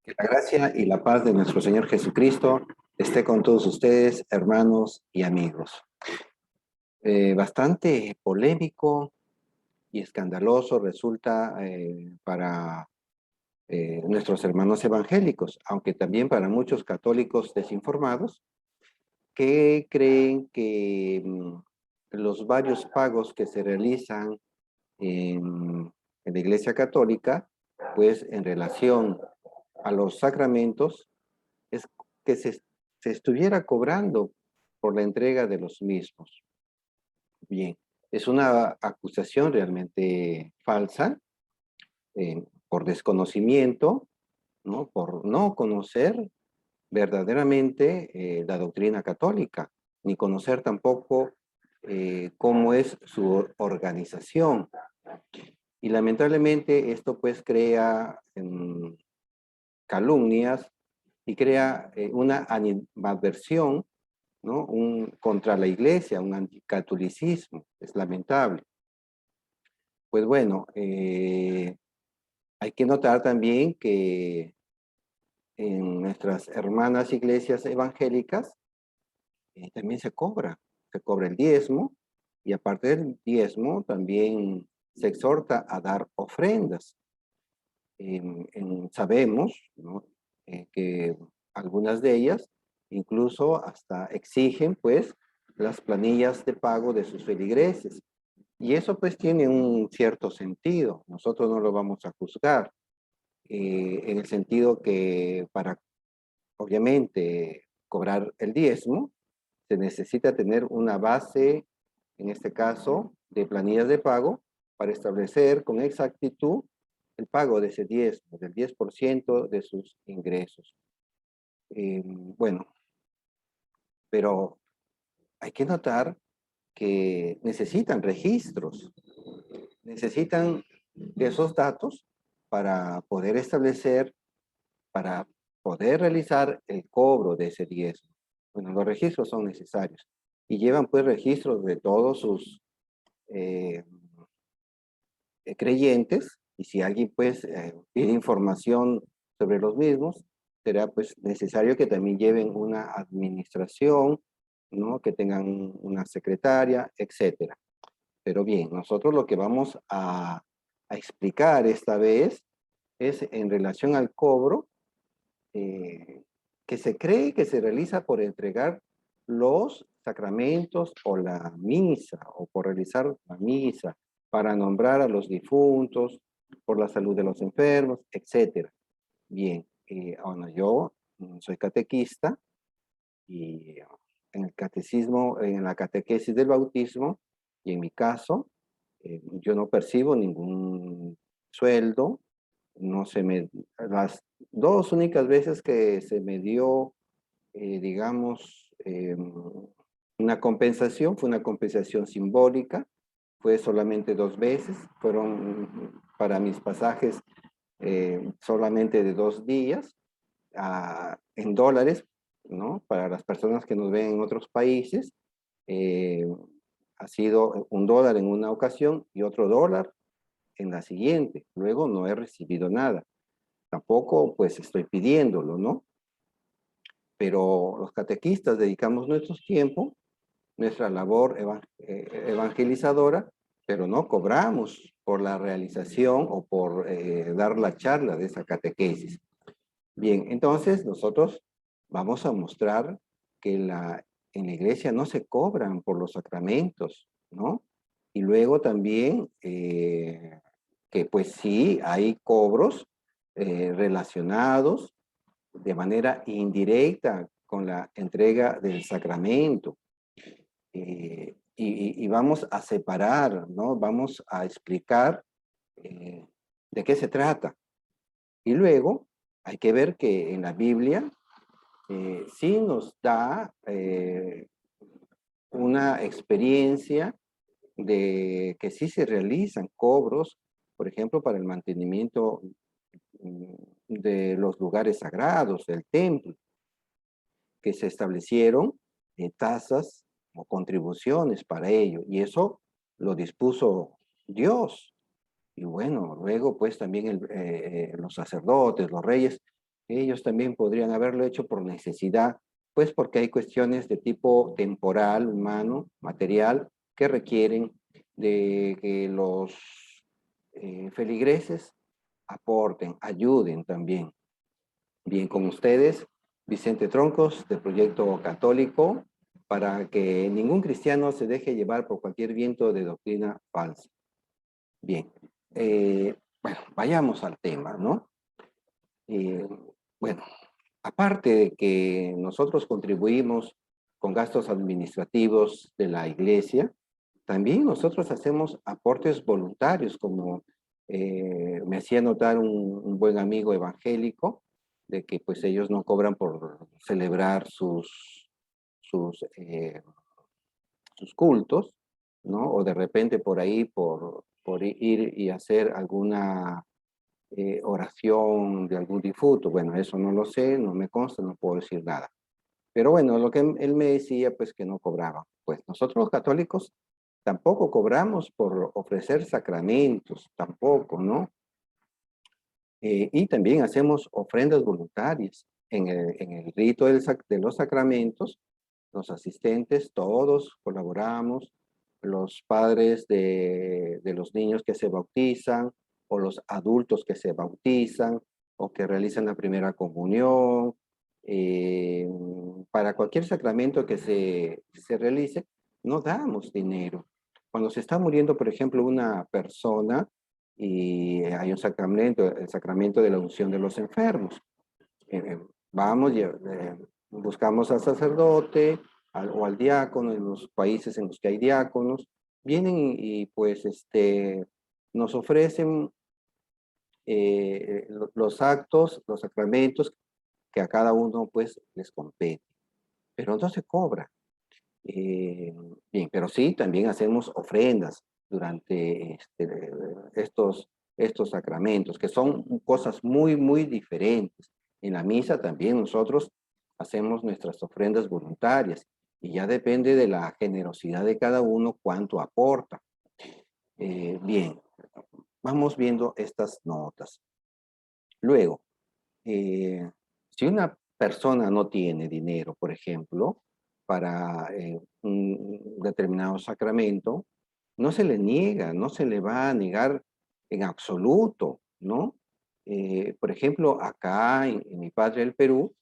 Que la gracia y la paz de nuestro Señor Jesucristo esté con todos ustedes, hermanos y amigos. Bastante polémico y escandaloso resulta para nuestros hermanos evangélicos, aunque también para muchos católicos desinformados que creen que los varios pagos que se realizan en la Iglesia Católica, pues en relación a los sacramentos, es que se estuviera cobrando por la entrega de los mismos. Bien, es una acusación realmente falsa, por desconocimiento, ¿no? Por no conocer verdaderamente la doctrina católica, ni conocer tampoco cómo es su organización. Y lamentablemente esto pues crea calumnias y crea una animadversión, ¿no? Contra la iglesia, un anticatolicismo, es lamentable. Pues bueno, hay que notar también que en nuestras hermanas iglesias evangélicas también se cobra el diezmo, y aparte del diezmo también se exhorta a dar ofrendas. Sabemos, ¿no? Que algunas de ellas incluso hasta exigen pues las planillas de pago de sus feligreses. Y eso pues tiene un cierto sentido. Nosotros no lo vamos a juzgar, en el sentido que para, obviamente, cobrar el diezmo, se necesita tener una base, en este caso, de planillas de pago para establecer con exactitud el pago de ese diezmo, del 10% de sus ingresos. Bueno, pero hay que notar que necesitan esos datos para poder establecer, para poder realizar el cobro de ese diezmo. Bueno, los registros son necesarios y llevan pues registros de todos sus eh, creyentes, y si alguien pues pide información sobre los mismos, será pues necesario que también lleven una administración, ¿no? Que tengan una secretaria, etcétera. Pero bien, nosotros lo que vamos a explicar esta vez es en relación al cobro que se cree que se realiza por entregar los sacramentos o la misa, o por realizar la misa, para nombrar a los difuntos, por la salud de los enfermos, etcétera. Bien, bueno, yo soy catequista y en el catecismo, en la catequesis del bautismo, y en mi caso, yo no percibo ningún sueldo, no se me, las dos únicas veces que se me dio, digamos, una compensación, fue una compensación simbólica, fue solamente 2 veces, fueron para mis pasajes solamente de 2 días, en dólares, ¿no? Para las personas que nos ven en otros países, eh, ha sido $1 en una ocasión y otro dólar en la siguiente. Luego no he recibido nada. Tampoco pues estoy pidiéndolo, ¿no? Pero los catequistas dedicamos nuestro tiempo, nuestra labor evangelizadora, pero no cobramos por la realización o por dar la charla de esa catequesis. Bien, entonces nosotros vamos a mostrar que en la iglesia no se cobran por los sacramentos, ¿no? Y luego también que pues sí hay cobros relacionados de manera indirecta con la entrega del sacramento. Y vamos a separar, ¿no? Vamos a explicar de qué se trata. Y luego hay que ver que en la Biblia sí nos da una experiencia de que sí se realizan cobros, por ejemplo, para el mantenimiento de los lugares sagrados, del templo, que se establecieron tasas o contribuciones para ello, y eso lo dispuso Dios. Y bueno, luego pues también los sacerdotes, los reyes, Ellos también podrían haberlo hecho por necesidad, pues porque hay cuestiones de tipo temporal, humano, material, que requieren de que los feligreses aporten, ayuden también. Bien, con ustedes, Vicente Troncos, del Proyecto Católico, para que ningún cristiano se deje llevar por cualquier viento de doctrina falsa. Bien, bueno, vayamos al tema, ¿no? Eh, bueno, aparte de que nosotros contribuimos con gastos administrativos de la iglesia, también nosotros hacemos aportes voluntarios, como me hacía notar un buen amigo evangélico, de que pues ellos no cobran por celebrar sus, eh, sus cultos, ¿no? O de repente por ahí, por ir y hacer alguna oración de algún difunto. Bueno, eso no lo sé, no me consta, no puedo decir nada. Pero bueno, lo que él me decía, pues que no cobraba. Pues nosotros los católicos tampoco cobramos por ofrecer sacramentos, tampoco, ¿no? Y también hacemos ofrendas voluntarias. En el rito de los sacramentos, los asistentes, todos colaboramos, los padres de los niños que se bautizan, o los adultos que se bautizan, o que realizan la primera comunión, eh, para cualquier sacramento que se realice, no damos dinero. Cuando se está muriendo, por ejemplo, una persona, y hay un sacramento, el sacramento de la unción de los enfermos. Vamos, buscamos al sacerdote o al diácono en los países en los que hay diáconos, vienen y pues nos ofrecen los actos, los sacramentos que a cada uno pues les compete, pero no se cobra. Eh, Bien, pero sí, también hacemos ofrendas durante estos sacramentos, que son cosas muy, muy diferentes. En la misa también nosotros hacemos nuestras ofrendas voluntarias y ya depende de la generosidad de cada uno cuánto aporta. Bien, vamos viendo estas notas. Luego, si una persona no tiene dinero, por ejemplo, para un determinado sacramento, no se le niega, no se le va a negar en absoluto, ¿no? Por ejemplo, acá en mi patria, el Perú,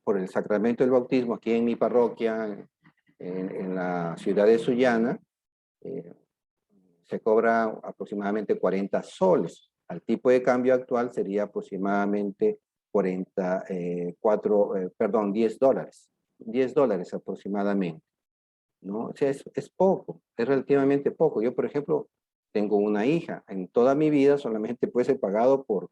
por el sacramento del bautismo, aquí en mi parroquia, en la ciudad de Sullana, eh, se cobra aproximadamente 40 soles. Al tipo de cambio actual sería aproximadamente 10 dólares. 10 dólares aproximadamente, ¿no? O sea, es poco, es relativamente poco. Yo, por ejemplo, tengo una hija. En toda mi vida solamente pues he pagado por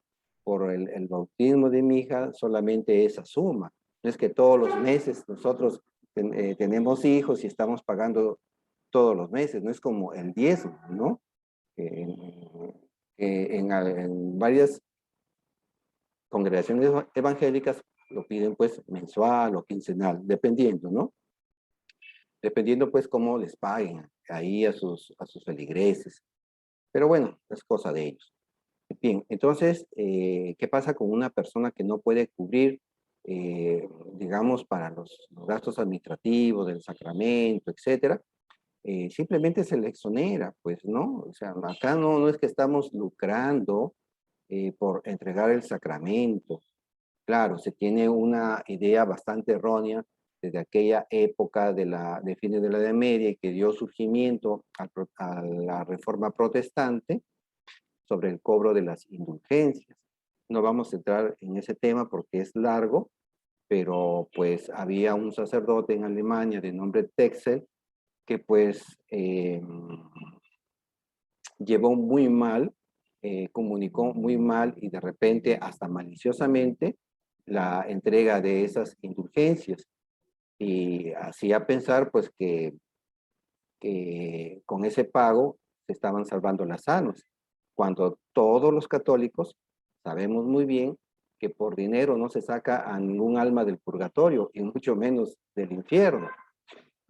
el bautismo de mi hija solamente esa suma. No es que todos los meses nosotros tenemos hijos y estamos pagando todos los meses, no es como el diezmo, ¿no? En varias congregaciones evangélicas lo piden pues mensual o quincenal, dependiendo, ¿no? Dependiendo pues cómo les paguen ahí a sus feligreses. Pero bueno, es cosa de ellos. Bien, entonces, ¿qué pasa con una persona que no puede cubrir, digamos, para los gastos administrativos del sacramento, etcétera? Simplemente se le exonera, pues, ¿no? O sea, acá no es que estamos lucrando por entregar el sacramento. Claro, se tiene una idea bastante errónea desde aquella época de fines de la Edad Media y que dio surgimiento a la Reforma Protestante sobre el cobro de las indulgencias. No vamos a entrar en ese tema porque es largo, pero pues había un sacerdote en Alemania de nombre Texel que pues llevó muy mal, comunicó muy mal y de repente hasta maliciosamente la entrega de esas indulgencias y hacía pensar pues que con ese pago se estaban salvando las almas, cuando todos los católicos sabemos muy bien que por dinero no se saca a ningún alma del purgatorio y mucho menos del infierno.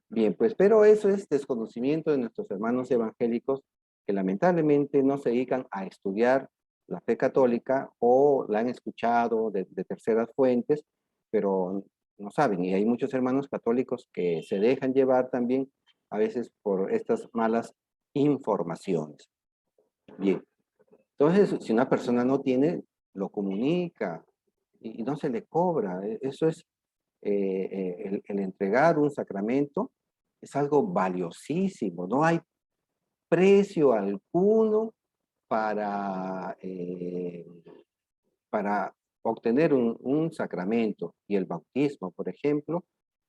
Bien, pues, pero eso es desconocimiento de nuestros hermanos evangélicos que lamentablemente no se dedican a estudiar la fe católica o la han escuchado de terceras fuentes, pero no saben. Y hay muchos hermanos católicos que se dejan llevar también a veces por estas malas informaciones. Bien, entonces si una persona no tiene, lo comunica y no se le cobra. Eso es el entregar un sacramento, es algo valiosísimo. No hay precio alguno para, para obtener un sacramento. Y el bautismo, por ejemplo,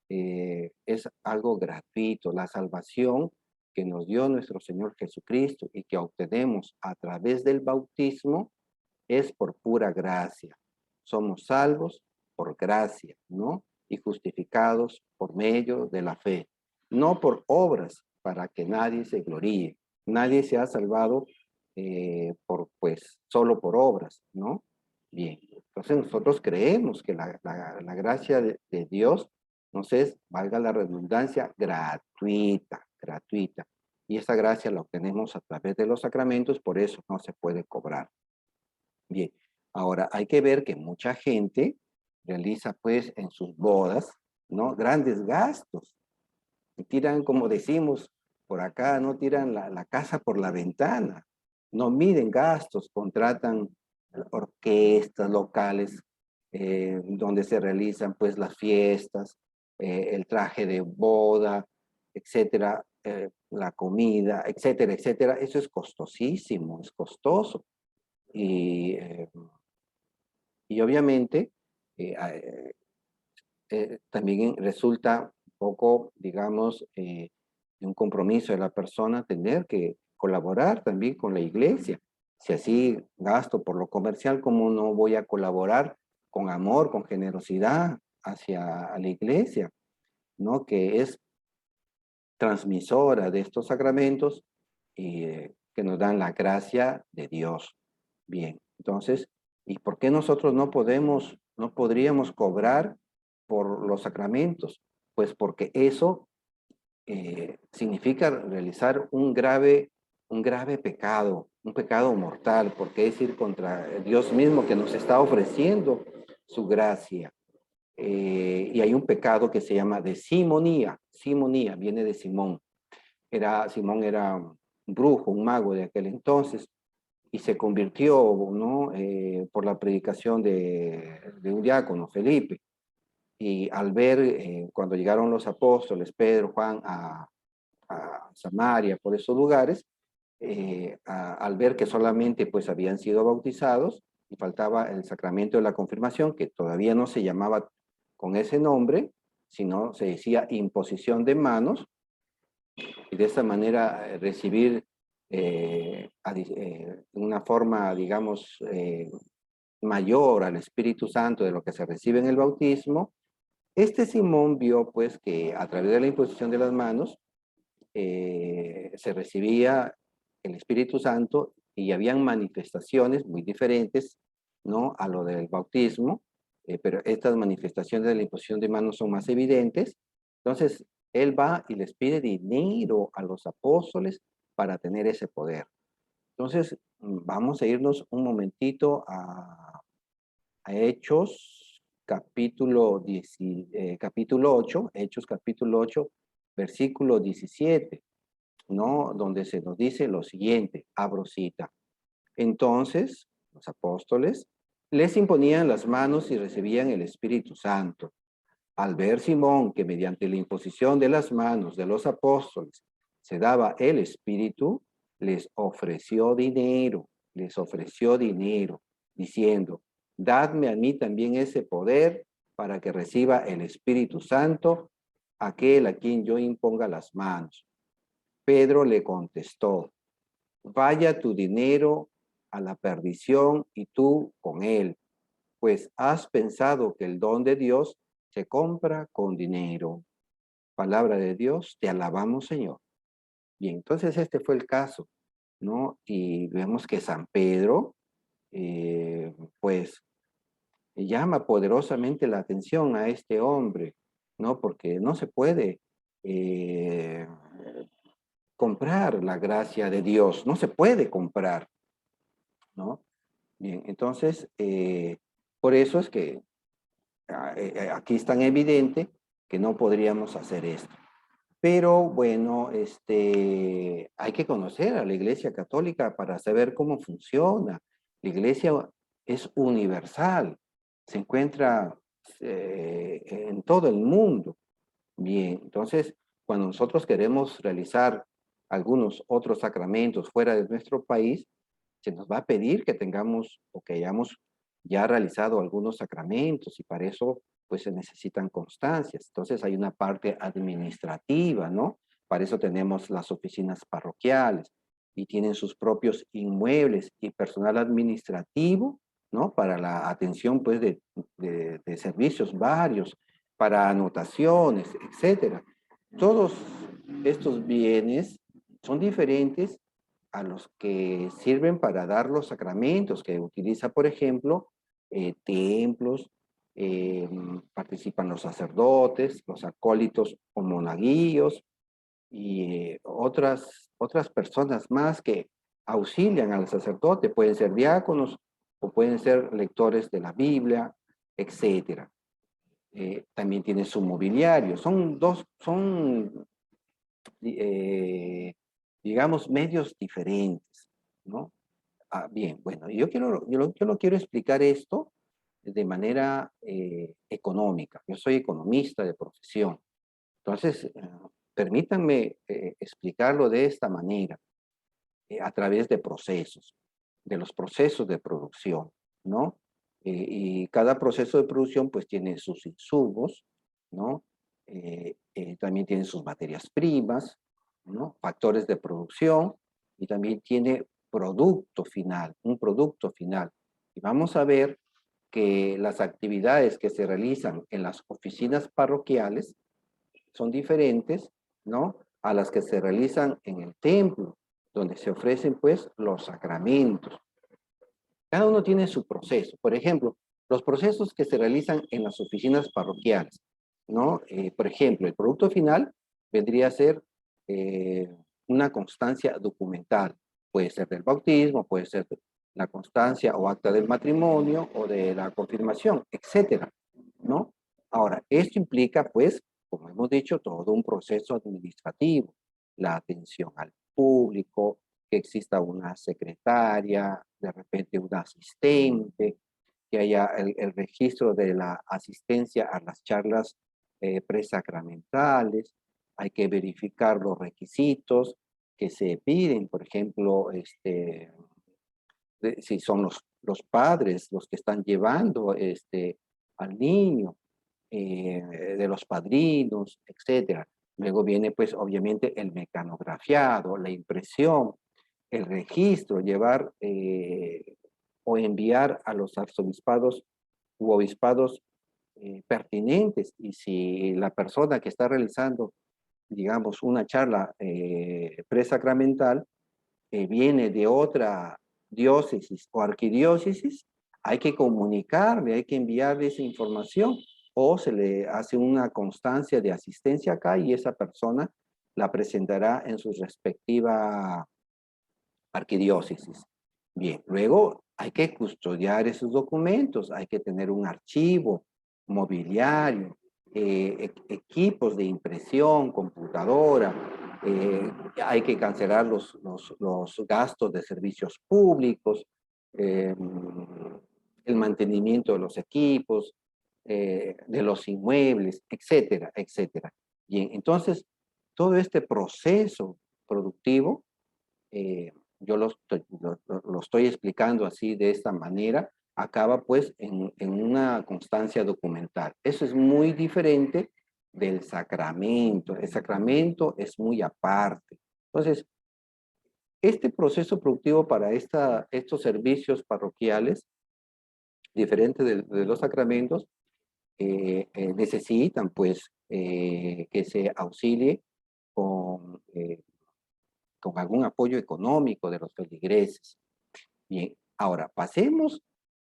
es algo gratuito. La salvación que nos dio nuestro Señor Jesucristo y que obtenemos a través del bautismo es por pura gracia. Somos salvos por gracia, ¿no? Y justificados por medio de la fe, no por obras para que nadie se gloríe. Nadie se ha salvado pues, solo por obras, ¿no? Bien, entonces nosotros creemos que la gracia de Dios nos es, valga la redundancia, gratuita, gratuita. Y esa gracia la obtenemos a través de los sacramentos, por eso no se puede cobrar. Bien, ahora hay que ver que mucha gente realiza pues en sus bodas, ¿no? Grandes gastos. Y tiran, como decimos por acá, no tiran la casa por la ventana. No miden gastos, contratan orquestas locales donde se realizan pues las fiestas, el traje de boda, etcétera, la comida, etcétera, etcétera. Eso es costosísimo, es costoso. Y y obviamente también resulta un poco, digamos, de un compromiso de la persona tener que colaborar también con la iglesia. Si así gasto por lo comercial, ¿cómo no voy a colaborar con amor, con generosidad hacia la iglesia, ¿no? Que es transmisora de estos sacramentos y que nos dan la gracia de Dios. Bien, entonces, ¿y por qué nosotros no podríamos cobrar por los sacramentos? Pues porque eso significa realizar un grave pecado, un pecado mortal, porque es ir contra Dios mismo que nos está ofreciendo su gracia. Y hay un pecado que se llama de simonía. Simonía viene de Simón. Simón era un brujo, un mago de aquel entonces, y se convirtió, ¿no? Por la predicación de un diácono, Felipe. Y al ver, cuando llegaron los apóstoles, Pedro, Juan, a Samaria, por esos lugares, al ver que solamente pues habían sido bautizados y faltaba el sacramento de la confirmación, que todavía no se llamaba con ese nombre, sino se decía imposición de manos, y de esa manera recibir una forma, digamos, mayor al Espíritu Santo de lo que se recibe en el bautismo. Este Simón vio pues que a través de la imposición de las manos se recibía el Espíritu Santo y habían manifestaciones muy diferentes, ¿no? A lo del bautismo, pero estas manifestaciones de la imposición de manos son más evidentes. Entonces, él va y les pide dinero a los apóstoles para tener ese poder. Entonces, vamos a irnos un momentito a Hechos, capítulo 8, Hechos capítulo 8, versículo 17, ¿no? Donde se nos dice lo siguiente, abro cita. Entonces, los apóstoles les imponían las manos y recibían el Espíritu Santo. Al ver Simón que mediante la imposición de las manos de los apóstoles se daba el Espíritu, les ofreció dinero, diciendo, dadme a mí también ese poder para que reciba el Espíritu Santo, aquel a quien yo imponga las manos. Pedro le contestó, vaya tu dinero a la perdición y tú con él, pues has pensado que el don de Dios se compra con dinero. Palabra de Dios, te alabamos, Señor. Bien, entonces este fue el caso, ¿no? Y vemos que San Pedro, pues, llama poderosamente la atención a este hombre, ¿no? Porque no se puede comprar la gracia de Dios, no se puede comprar, ¿no? Bien, entonces, por eso es que aquí es tan evidente que no podríamos hacer esto. Pero bueno, hay que conocer a la Iglesia Católica para saber cómo funciona. La Iglesia es universal, se encuentra en todo el mundo. Bien, entonces, cuando nosotros queremos realizar algunos otros sacramentos fuera de nuestro país, se nos va a pedir que tengamos o que hayamos ya realizado algunos sacramentos y para eso pues se necesitan constancias. Entonces hay una parte administrativa, ¿no? Para eso tenemos las oficinas parroquiales y tienen sus propios inmuebles y personal administrativo, ¿no? Para la atención pues de servicios varios, para anotaciones, etcétera. Todos estos bienes son diferentes a los que sirven para dar los sacramentos, que utiliza, por ejemplo, templos, participan los sacerdotes, los acólitos o monaguillos y otras personas más que auxilian al sacerdote, pueden ser diáconos o pueden ser lectores de la Biblia, etcétera. También tiene su mobiliario, eh, digamos, medios diferentes, ¿no? Bien, bueno, yo lo quiero explicar esto de manera económica. Yo soy economista de profesión. Entonces, permítanme explicarlo de esta manera, a través de procesos, de los procesos de producción, ¿no? Y cada proceso de producción pues tiene sus insumos, ¿no? También tiene sus materias primas, ¿no? Factores de producción y también tiene producto final, un producto final. Y vamos a ver que las actividades que se realizan en las oficinas parroquiales son diferentes, ¿no? A las que se realizan en el templo, donde se ofrecen pues los sacramentos. Cada uno tiene su proceso. Por ejemplo, los procesos que se realizan en las oficinas parroquiales, ¿no? Por ejemplo, el producto final vendría a ser eh, una constancia documental. Puede ser del bautismo, puede ser la constancia o acta del matrimonio o de la confirmación, etcétera, ¿no? Ahora, esto implica, pues, como hemos dicho, todo un proceso administrativo, la atención al público, que exista una secretaria, de repente un asistente, que haya el registro de la asistencia a las charlas presacramentales, hay que verificar los requisitos que se piden, por ejemplo, si son los padres los que están llevando al niño, de los padrinos, etcétera. Luego viene, pues, obviamente, el mecanografiado, la impresión, el registro, llevar o enviar a los arzobispados u obispados pertinentes. Y si la persona que está realizando, digamos, una charla presacramental viene de otra diócesis o arquidiócesis, hay que comunicarle, hay que enviarle esa información o se le hace una constancia de asistencia acá y esa persona la presentará en su respectiva arquidiócesis. Bien, luego hay que custodiar esos documentos, hay que tener un archivo, mobiliario, equipos de impresión, computadora, hay que cancelar los gastos de servicios públicos, el mantenimiento de los equipos, de los inmuebles, etcétera, etcétera. Bien, entonces, todo este proceso productivo yo lo estoy explicando así de esta manera, acaba pues en una constancia documental. Eso es muy diferente del sacramento. El sacramento es muy aparte. Entonces, este proceso productivo para estos servicios parroquiales, diferente de los sacramentos, necesitan pues que se auxilie con con algún apoyo económico de los feligreses. Bien, ahora pasemos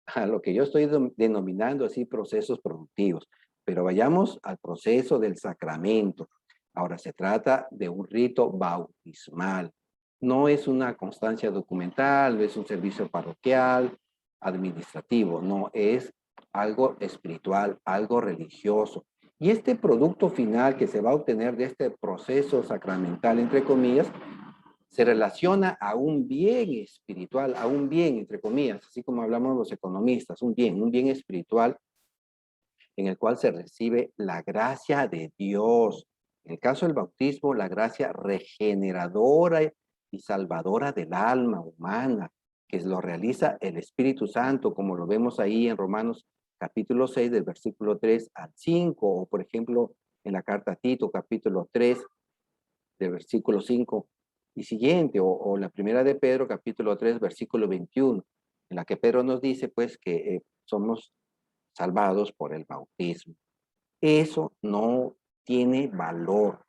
a lo que yo estoy denominando así procesos productivos, pero vayamos al proceso del sacramento. Ahora se trata de un rito bautismal. No es una constancia documental, no es un servicio parroquial. administrativo, no, es algo espiritual, algo religioso. Y este producto final que se va a obtener de este proceso sacramental, entre comillas, se relaciona a un bien espiritual, a un bien, entre comillas, así como hablamos los economistas, un bien espiritual en el cual se recibe la gracia de Dios. En el caso del bautismo, la gracia regeneradora y salvadora del alma humana, que lo realiza el Espíritu Santo, como lo vemos ahí en Romanos capítulo 6, del versículo 3 al 5, o por ejemplo, en la carta a Tito, capítulo 3, del versículo 5 y siguiente, o la primera de Pedro, capítulo 3, versículo 21, en la que Pedro nos dice, pues, que somos salvados por el bautismo. Eso no tiene valor.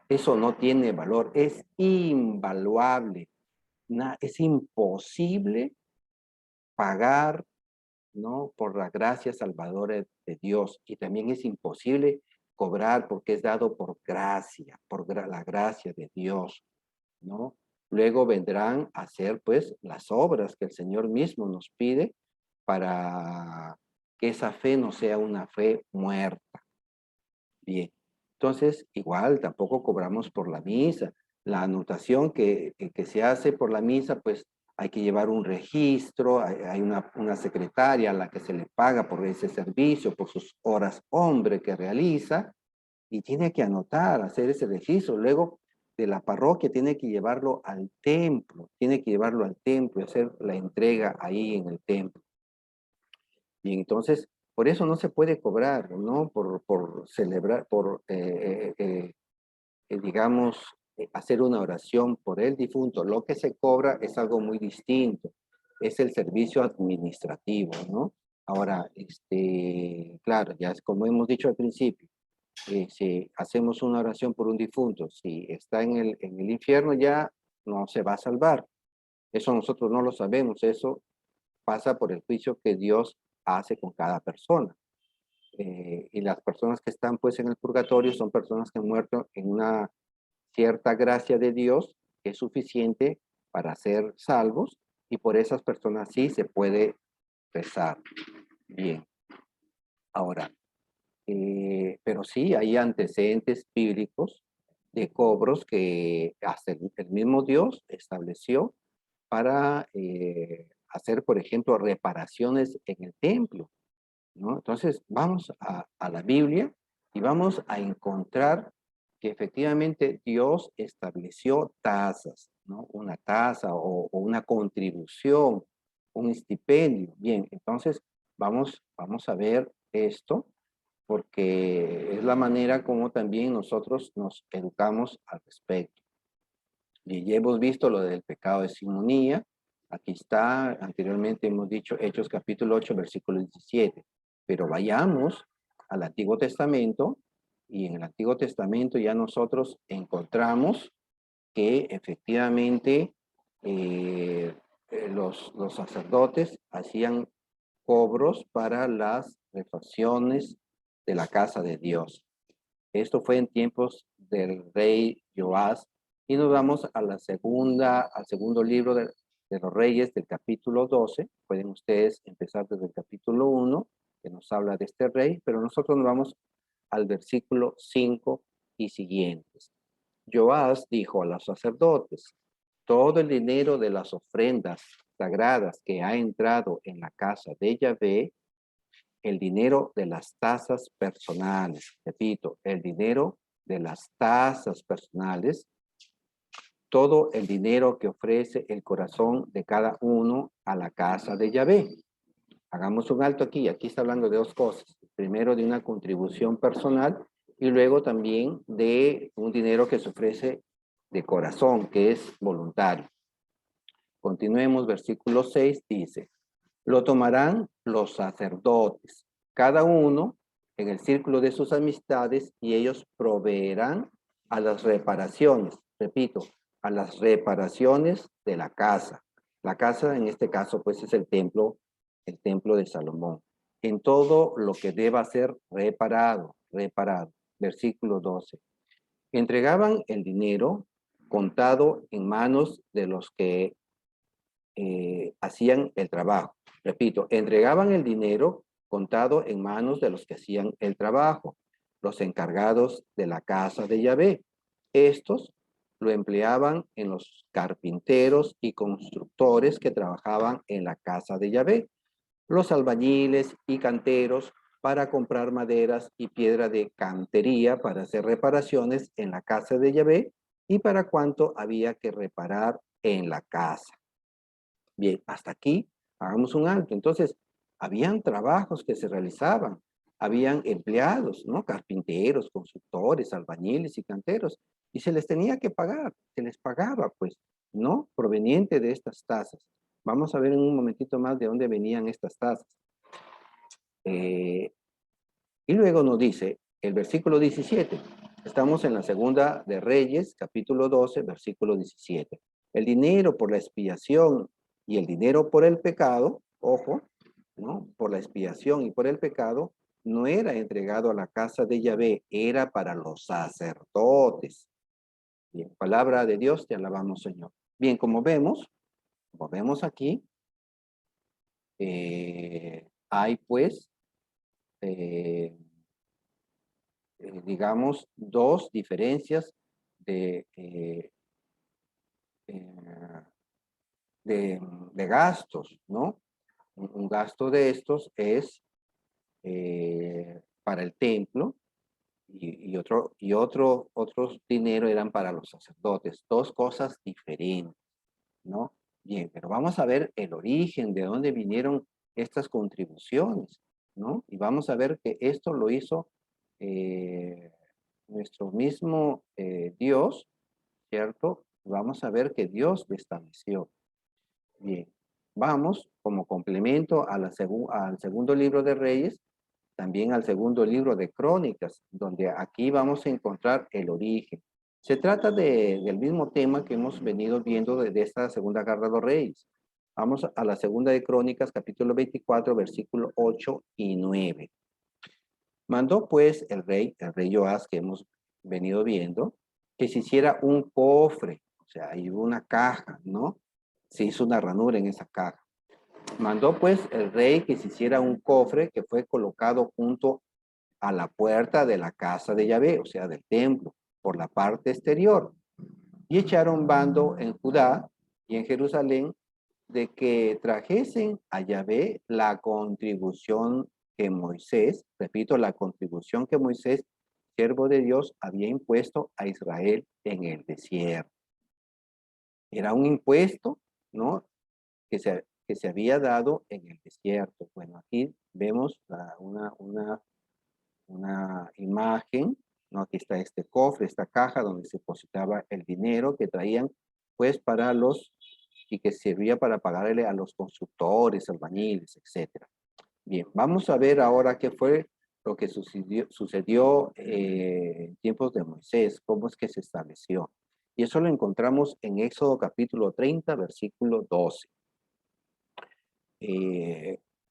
Eso no tiene valor. Es invaluable. Es imposible pagar, ¿no?, por la gracia salvadora de Dios. Y también es imposible cobrar porque es dado por gracia, la gracia de Dios, ¿no? Luego vendrán a hacer, pues, las obras que el Señor mismo nos pide para que esa fe no sea una fe muerta. Bien, entonces igual tampoco cobramos por la misa. La anotación que se hace por la misa, pues hay que llevar un registro, hay una secretaria a la que se le paga por ese servicio, por sus horas hombre que realiza, y tiene que anotar, hacer ese registro. Luego de la parroquia tiene que llevarlo al templo, tiene que llevarlo al templo y hacer la entrega ahí en el templo. Y entonces, por eso no se puede cobrar, ¿no? Por celebrar, digamos, hacer una oración por el difunto. Lo que se cobra es algo muy distinto. Es el servicio administrativo, ¿no? Ahora, claro, ya es como hemos dicho al principio, si hacemos una oración por un difunto, si está en el infierno ya no se va a salvar. Eso nosotros no lo sabemos, eso pasa por el juicio que Dios hace con cada persona. Y las personas que están pues en el purgatorio son personas que han muerto en una cierta gracia de Dios que es suficiente para ser salvos, y por esas personas sí se puede rezar. Bien, ahora, pero sí hay antecedentes bíblicos de cobros que hasta el mismo Dios estableció para hacer, por ejemplo, reparaciones en el templo, ¿no? Entonces, vamos a la Biblia y vamos a encontrar que efectivamente Dios estableció tasas, ¿no? Una tasa o una contribución, un estipendio. Bien, entonces vamos a ver esto porque es la manera como también nosotros nos educamos al respecto. Y ya hemos visto lo del pecado de simonía. Aquí está, anteriormente hemos dicho Hechos capítulo 8, versículo 17. Pero vayamos al Antiguo Testamento, y en el Antiguo Testamento ya nosotros encontramos que efectivamente los sacerdotes hacían cobros para las refacciones de la casa de Dios. Esto fue en tiempos del rey Joás, y nos vamos a al segundo libro de los Reyes, del capítulo 12. Pueden ustedes empezar desde el capítulo 1, que nos habla de este rey, pero nosotros nos vamos al versículo 5 y siguientes. Joás dijo a los sacerdotes: todo el dinero de las ofrendas sagradas que ha entrado en la casa de Yahvé, el dinero de las tasas personales, repito, el dinero de las tasas personales, todo el dinero que ofrece el corazón de cada uno a la casa de Yahvé. Hagamos un alto aquí. Aquí está hablando de dos cosas. Primero, de una contribución personal, y luego también de un dinero que se ofrece de corazón, que es voluntario. Continuemos, versículo 6 dice: lo tomarán los sacerdotes, cada uno en el círculo de sus amistades, y ellos proveerán a las reparaciones, repito, a las reparaciones de la casa. La casa en este caso pues es el templo de Salomón. En todo lo que deba ser reparado. Versículo 12. Entregaban el dinero contado en manos de los que hacían el trabajo. Repito, entregaban el dinero contado en manos de los que hacían el trabajo, los encargados de la casa de Yahvé. Estos lo empleaban en los carpinteros y constructores que trabajaban en la casa de Yahvé, los albañiles y canteros para comprar maderas y piedra de cantería para hacer reparaciones en la casa de Yahvé y para cuanto había que reparar en la casa. Bien, hasta aquí hagamos un alto. Entonces, habían trabajos que se realizaban, habían empleados, ¿no? Carpinteros, constructores, albañiles y canteros, y se les tenía que pagar, se les pagaba, pues, ¿no? Proveniente de estas tasas. Vamos a ver en un momentito más de dónde venían estas tasas. Y luego nos dice el versículo 17. Estamos en la segunda de Reyes, capítulo 12, versículo 17. El dinero por la expiación y el dinero por el pecado, ojo, ¿no? Por la expiación y por el pecado, no era entregado a la casa de Yahvé, era para los sacerdotes. Bien, palabra de Dios, te alabamos, Señor. Bien, como vemos aquí, hay pues eh, digamos, dos diferencias de, eh, de gastos, ¿no? Un gasto de estos es para el templo otros dinero eran para los sacerdotes. Dos cosas diferentes, ¿no? Bien, pero vamos a ver el origen, de dónde vinieron estas contribuciones, ¿no? Y vamos a ver que esto lo hizo eh, nuestro mismo Dios, ¿cierto? Vamos a ver que Dios lo estableció. Bien, vamos como complemento a al segundo libro de Reyes, también al segundo libro de Crónicas, donde aquí vamos a encontrar el origen. Se trata del mismo tema que hemos venido viendo desde esta segunda carta de los Reyes. Vamos a la segunda de Crónicas, capítulo 24, versículo 8 y 9. Mandó pues el rey Joás, que hemos venido viendo, que se hiciera un cofre, o sea, hay una caja, ¿no? Se hizo una ranura en esa caja. Mandó pues el rey que se hiciera un cofre que fue colocado junto a la puerta de la casa de Yahvé, o sea, del templo, por la parte exterior. Y echaron bando en Judá y en Jerusalén de que trajesen a Yahvé la contribución que Moisés, repito, la contribución que Moisés, siervo de Dios, había impuesto a Israel en el desierto. Era un impuesto, ¿no? Que se había dado en el desierto. Bueno, aquí vemos una imagen, ¿no? Aquí está este cofre, esta caja donde se depositaba el dinero que traían, pues, para y que servía para pagarle a los constructores, albañiles, etcétera. Bien, vamos a ver ahora qué fue lo que sucedió en tiempos de Moisés, cómo es que se estableció. Y eso lo encontramos en Éxodo capítulo 30, versículo 12.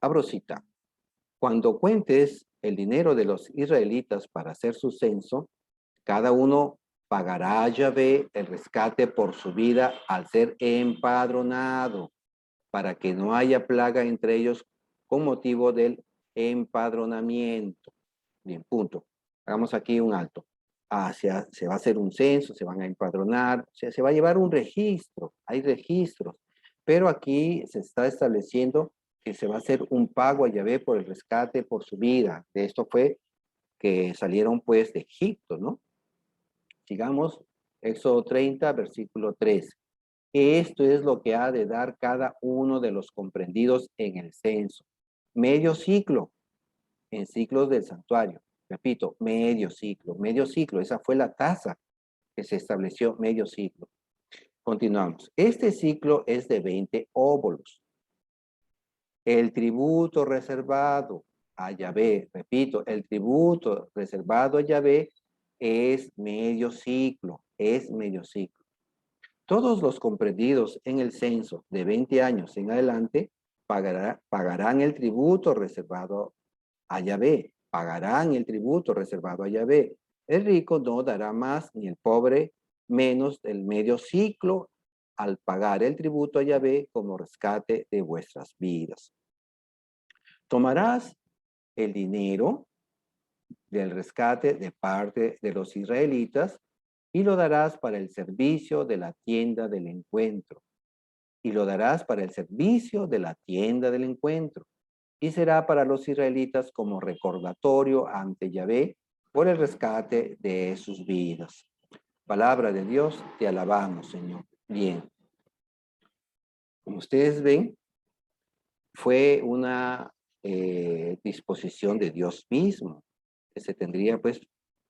Abro cita. Cuando cuentes el dinero de los israelitas para hacer su censo, cada uno pagará a Yahvé el rescate por su vida al ser empadronado, para que no haya plaga entre ellos con motivo del empadronamiento. Bien, punto. Hagamos aquí un alto. Se va a hacer un censo, se van a empadronar, o sea, se va a llevar un registro, hay registros, pero aquí se está estableciendo que se va a hacer un pago a Yahvé por el rescate, por su vida. De esto fue que salieron pues de Egipto, ¿no? Sigamos, Éxodo 30, versículo 3. Esto es lo que ha de dar cada uno de los comprendidos en el censo. Medio ciclo en ciclos del santuario. Repito, medio ciclo. Esa fue la tasa que se estableció, medio ciclo. Continuamos. Este ciclo es de 20 óbolos. El tributo reservado a Yahvé, repito, el tributo reservado a Yahvé es medio ciclo, Todos los comprendidos en el censo de 20 años en adelante pagarán el tributo reservado a Yahvé, pagarán el tributo reservado a Yahvé. El rico no dará más ni el pobre menos del medio ciclo al pagar el tributo a Yahvé como rescate de vuestras vidas. Tomarás el dinero del rescate de parte de los israelitas y lo darás para el servicio de la tienda del encuentro. Y lo darás para el servicio de la tienda del encuentro. Y será para los israelitas como recordatorio ante Yahvé por el rescate de sus vidas. Palabra de Dios, te alabamos, Señor. Bien. Como ustedes ven, fue una disposición de Dios mismo que se tendría pues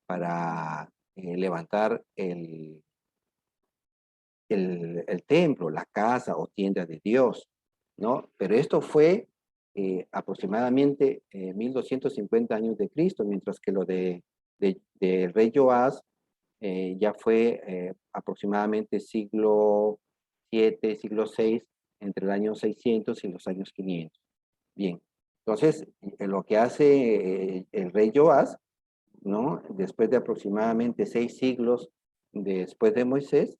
para levantar el templo, la casa o tienda de Dios, ¿no? Pero esto fue aproximadamente 1250 años de Cristo, mientras que lo del rey Joás ya fue aproximadamente siglo 7, siglo 6, entre el año 600 y los años 500. Bien, entonces lo que hace el rey Joás, ¿no? Después de aproximadamente 6 siglos después de Moisés,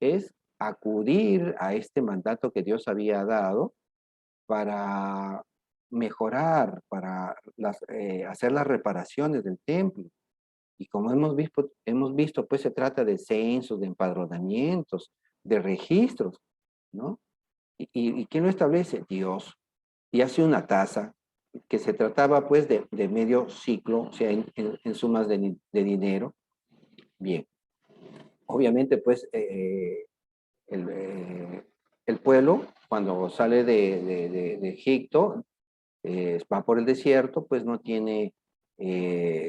es acudir a este mandato que Dios había dado para mejorar, para hacer las reparaciones del templo. Y como hemos visto, pues se trata de censos, de empadronamientos, de registros, ¿no? ¿Y quién lo establece? Dios. Y hace una tasa que se trataba pues de medio ciclo, o sea, en sumas de dinero. Bien. Obviamente, pues, el pueblo, cuando sale de Egipto, va por el desierto, pues no tiene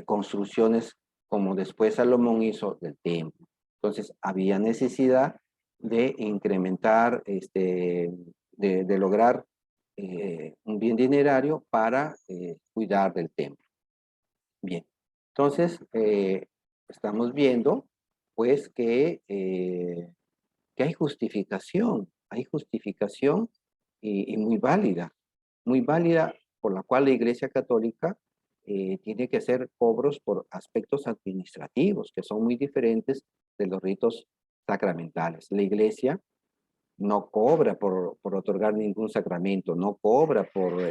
construcciones como después Salomón hizo del templo. Entonces, había necesidad de incrementar, de lograr un bien dinerario para cuidar del templo. Bien, entonces, estamos viendo, pues, que hay justificación y muy válida por la cual la Iglesia Católica tiene que hacer cobros por aspectos administrativos que son muy diferentes de los ritos sacramentales. La Iglesia no cobra por otorgar ningún sacramento, no cobra por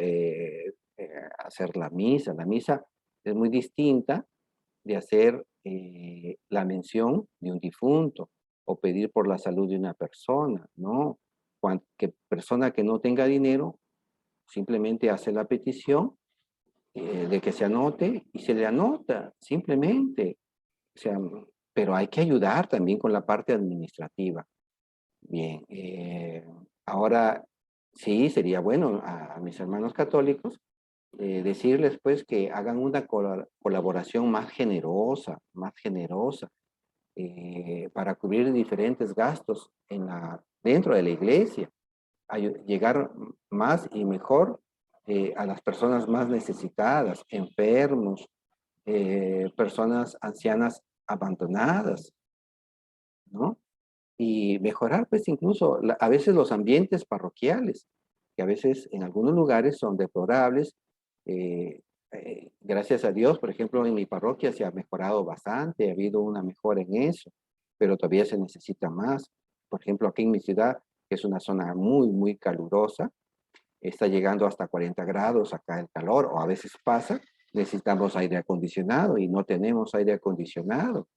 hacer la misa. La misa es muy distinta de hacer la mención de un difunto o pedir por la salud de una persona, ¿no? Que persona que no tenga dinero simplemente hace la petición de que se anote y se le anota, simplemente. O sea, pero hay que ayudar también con la parte administrativa. Bien, ahora sí sería bueno a mis hermanos católicos decirles pues que hagan una colaboración más generosa, para cubrir diferentes gastos dentro de la iglesia, llegar más y mejor a las personas más necesitadas, enfermos, personas ancianas abandonadas, ¿no? Y mejorar pues incluso a veces los ambientes parroquiales, que a veces en algunos lugares son deplorables. eh, Gracias a Dios, por ejemplo, en mi parroquia se ha mejorado bastante, ha habido una mejora en eso, pero todavía se necesita más. Por ejemplo, aquí en mi ciudad, que es una zona muy calurosa, está llegando hasta 40 grados acá el calor, o a veces pasa, necesitamos aire acondicionado y no tenemos aire acondicionado,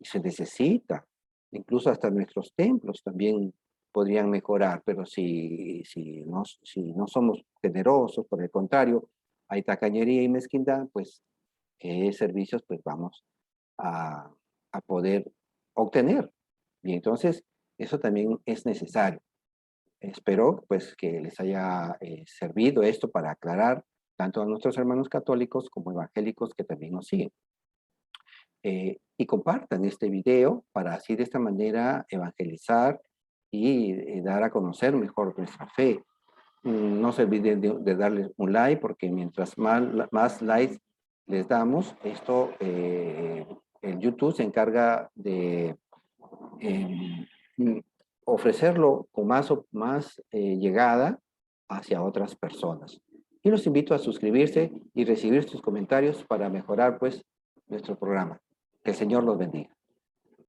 y se necesita. Incluso hasta nuestros templos también podrían mejorar, pero si no somos generosos, por el contrario, hay tacañería y mezquindad, pues, ¿qué servicios pues vamos a, a poder obtener? Y entonces, eso también es necesario. Espero pues que les haya servido esto para aclarar tanto a nuestros hermanos católicos como evangélicos que también nos siguen. Y compartan este video para así de esta manera evangelizar y dar a conocer mejor nuestra fe. No se olviden de darles un like, porque mientras más likes les damos, esto, el YouTube se encarga de mm, ofrecerlo con más llegada hacia otras personas. Y los invito a suscribirse y recibir sus comentarios para mejorar pues nuestro programa. Que el Señor los bendiga.